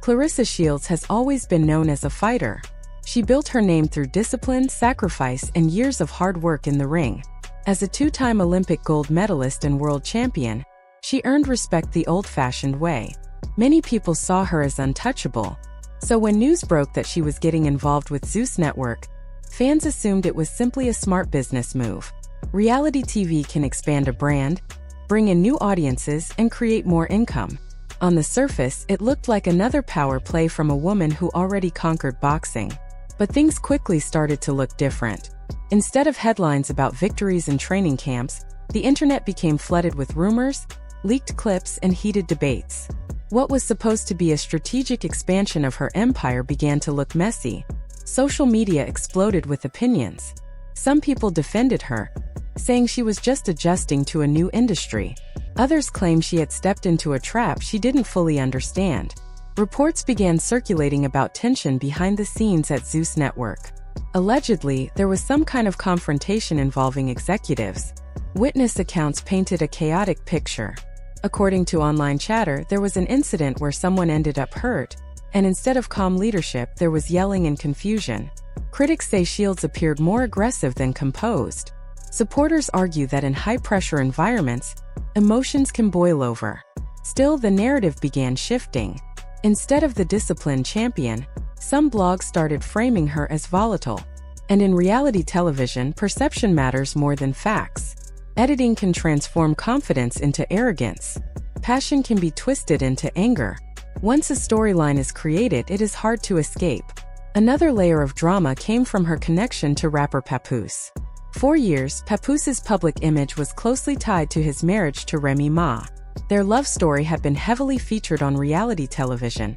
Clarissa Shields has always been known as a fighter. She built her name through discipline, sacrifice, and years of hard work in the ring. As a two-time Olympic gold medalist and world champion, she earned respect the old-fashioned way. Many people saw her as untouchable. So when news broke that she was getting involved with Zeus Network, fans assumed it was simply a smart business move. Reality TV can expand a brand, bring in new audiences, and create more income. On the surface, it looked like another power play from a woman who already conquered boxing. But things quickly started to look different. Instead of headlines about victories and training camps, the internet became flooded with rumors, leaked clips, and heated debates. What was supposed to be a strategic expansion of her empire began to look messy. Social media exploded with opinions. Some people defended her, saying she was just adjusting to a new industry. Others claimed she had stepped into a trap she didn't fully understand. Reports began circulating about tension behind the scenes at Zeus Network. Allegedly, there was some kind of confrontation involving executives. Witness accounts painted a chaotic picture. According to online chatter, there was an incident where someone ended up hurt, and instead of calm leadership, there was yelling and confusion. Critics say Shields appeared more aggressive than composed. Supporters argue that in high-pressure environments, emotions can boil over. Still, the narrative began shifting. Instead of the disciplined champion, some blogs started framing her as volatile. And in reality television, perception matters more than facts. Editing can transform confidence into arrogance. Passion can be twisted into anger. Once a storyline is created, it is hard to escape. Another layer of drama came from her connection to rapper Papoose. For years, Papoose'S public image was closely tied to his marriage to Remy Ma. Their love story had been heavily featured on reality television,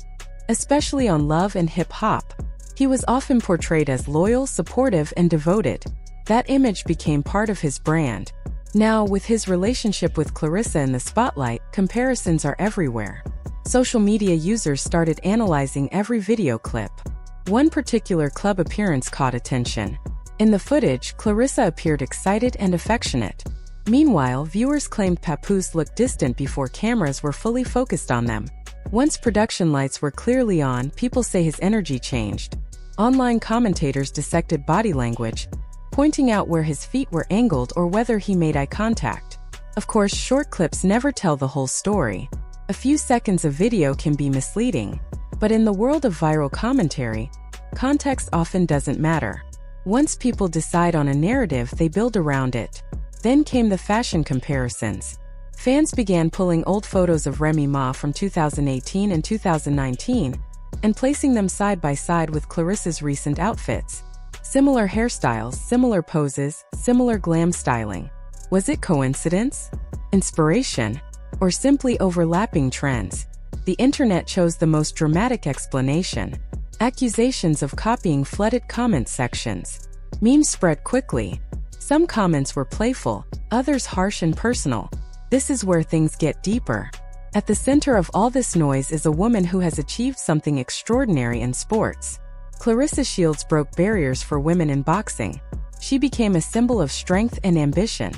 especially on Love and Hip Hop. He was often portrayed as loyal, supportive, and devoted. That image became part of his brand. Now, with his relationship with Clarissa in the spotlight, comparisons are everywhere. Social media users started analyzing every video clip. One particular club appearance caught attention. In the footage, Clarissa appeared excited and affectionate. Meanwhile, viewers claimed Papoose looked distant before cameras were fully focused on them. Once production lights were clearly on, people say his energy changed. Online commentators dissected body language, pointing out where his feet were angled or whether he made eye contact. Of course, short clips never tell the whole story. A few seconds of video can be misleading. But in the world of viral commentary, context often doesn't matter. Once people decide on a narrative, they build around it. Then came the fashion comparisons. Fans began pulling old photos of Remy Ma from 2018 and 2019 and placing them side by side with Clarissa's recent outfits. Similar hairstyles, similar poses, similar glam styling. Was it coincidence, inspiration, or simply overlapping trends? The internet chose the most dramatic explanation. Accusations of copying flooded comment sections. Memes spread quickly. Some comments were playful, others harsh and personal. This is where things get deeper. At the center of all this noise is a woman who has achieved something extraordinary in sports. Clarissa Shields broke barriers for women in boxing. She became a symbol of strength and ambition.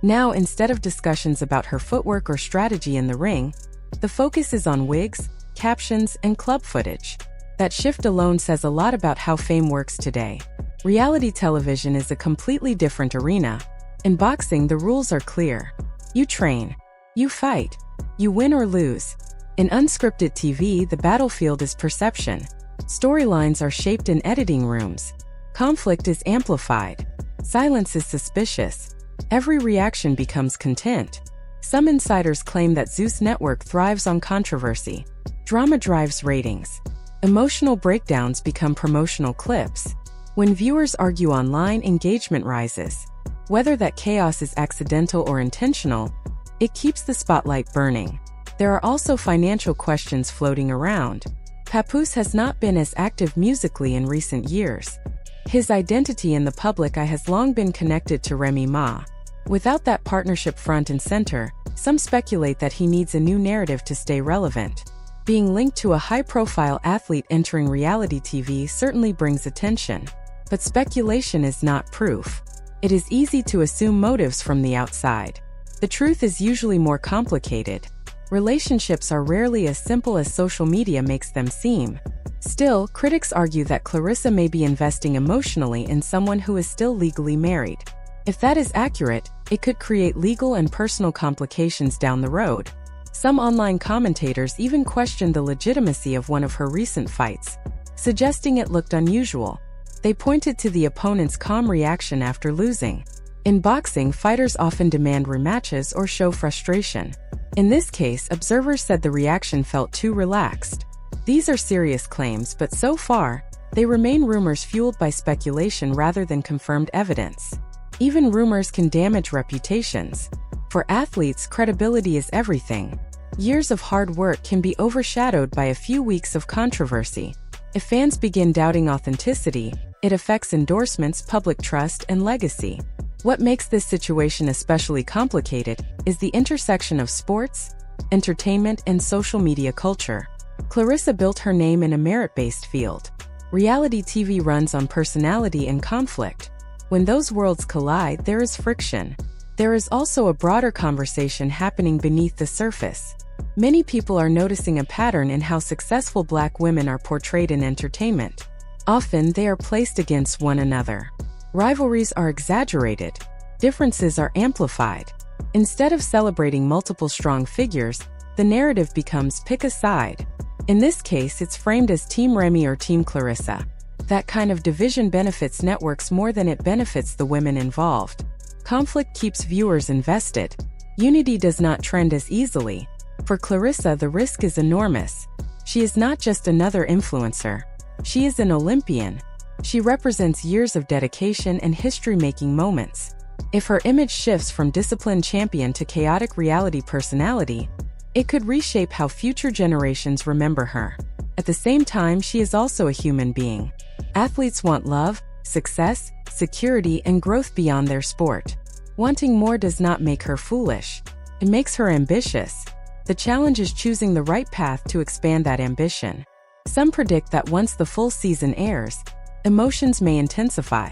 Now, instead of discussions about her footwork or strategy in the ring, the focus is on wigs, captions, and club footage. That shift alone says a lot about how fame works today. Reality television is a completely different arena. In boxing, the rules are clear. You train. You fight. You win or lose. In unscripted TV, the battlefield is perception. Storylines are shaped in editing rooms. Conflict is amplified. Silence is suspicious. Every reaction becomes content. Some insiders claim that Zeus Network thrives on controversy. Drama drives ratings. Emotional breakdowns become promotional clips. When viewers argue online, engagement rises. Whether that chaos is accidental or intentional, it keeps the spotlight burning. There are also financial questions floating around. Papoose has not been as active musically in recent years. His identity in the public eye has long been connected to Remy Ma. Without that partnership front and center, some speculate that he needs a new narrative to stay relevant. Being linked to a high-profile athlete entering reality TV certainly brings attention. But speculation is not proof. It is easy to assume motives from the outside. The truth is usually more complicated. Relationships are rarely as simple as social media makes them seem. Still, critics argue that Clarissa may be investing emotionally in someone who is still legally married. If that is accurate, it could create legal and personal complications down the road. Some online commentators even questioned the legitimacy of one of her recent fights, suggesting it looked unusual. They pointed to the opponent's calm reaction after losing. In boxing, fighters often demand rematches or show frustration. In this case, observers said the reaction felt too relaxed. These are serious claims, but so far, they remain rumors fueled by speculation rather than confirmed evidence. Even rumors can damage reputations. For athletes, credibility is everything. Years of hard work can be overshadowed by a few weeks of controversy. If fans begin doubting authenticity, it affects endorsements, public trust, and legacy. What makes this situation especially complicated is the intersection of sports, entertainment, and social media culture. Clarissa built her name in a merit-based field. Reality TV runs on personality and conflict. When those worlds collide, there is friction. There is also a broader conversation happening beneath the surface. Many people are noticing a pattern in how successful Black women are portrayed in entertainment. Often, they are placed against one another. Rivalries are exaggerated. Differences are amplified. Instead of celebrating multiple strong figures, the narrative becomes pick a side. In this case, it's framed as Team Remy or Team Clarissa. That kind of division benefits networks more than it benefits the women involved. Conflict keeps viewers invested. Unity does not trend as easily. For Clarissa, the risk is enormous. She is not just another influencer. She is an Olympian. She represents years of dedication and history-making moments. If her image shifts from disciplined champion to chaotic reality personality, it could reshape how future generations remember her. At the same time, she is also a human being. Athletes want love, success, security, and growth beyond their sport. Wanting more does not make her foolish. It makes her ambitious. The challenge is choosing the right path to expand that ambition. Some predict that once the full season airs, emotions may intensify.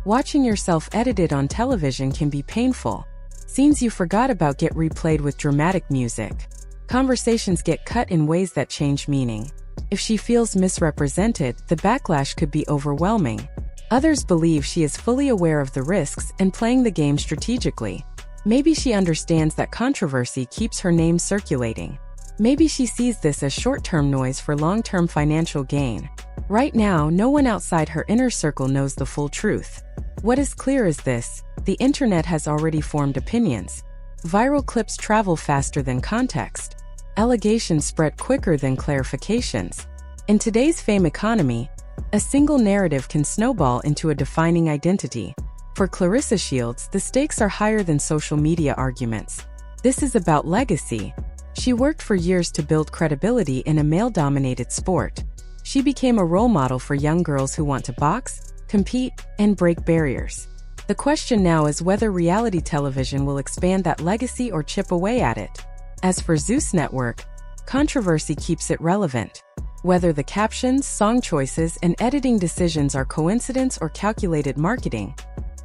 Watching yourself edited on television can be painful. Scenes you forgot about get replayed with dramatic music. Conversations get cut in ways that change meaning. If she feels misrepresented, the backlash could be overwhelming. Others believe she is fully aware of the risks and playing the game strategically. Maybe she understands that controversy keeps her name circulating. Maybe she sees this as short-term noise for long-term financial gain. Right now, no one outside her inner circle knows the full truth. What is clear is this: the internet has already formed opinions. Viral clips travel faster than context. Allegations spread quicker than clarifications. In today's fame economy, a single narrative can snowball into a defining identity. For Clarissa Shields, the stakes are higher than social media arguments. This is about legacy. She worked for years to build credibility in a male-dominated sport. She became a role model for young girls who want to box, compete, and break barriers. The question now is whether reality television will expand that legacy or chip away at it. As for Zeus Network, controversy keeps it relevant. Whether the captions, song choices, and editing decisions are coincidence or calculated marketing,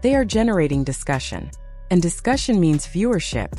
they are generating discussion. And discussion means viewership.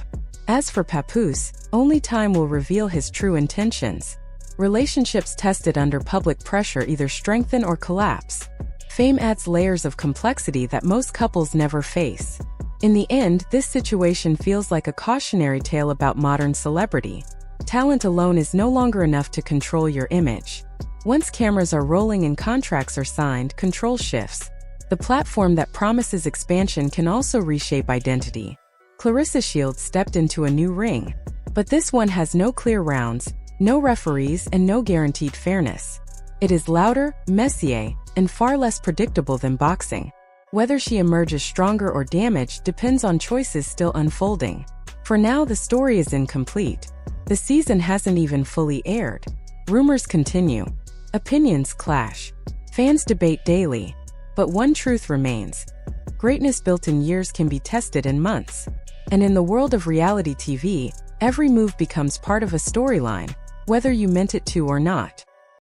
As for Papoose'S, only time will reveal his true intentions. Relationships tested under public pressure either strengthen or collapse. Fame adds layers of complexity that most couples never face. In the end, this situation feels like a cautionary tale about modern celebrity. Talent alone is no longer enough to control your image. Once cameras are rolling and contracts are signed, control shifts. The platform that promises expansion can also reshape identity. Clarissa Shields stepped into a new ring. But this one has no clear rounds, no referees, and no guaranteed fairness. It is louder, messier, and far less predictable than boxing. Whether she emerges stronger or damaged depends on choices still unfolding. For now, the story is incomplete. The season hasn't even fully aired. Rumors continue. Opinions clash. Fans debate daily. But one truth remains: greatness built in years can be tested in months. And in the world of reality TV, every move becomes part of a storyline, whether you meant it to or not.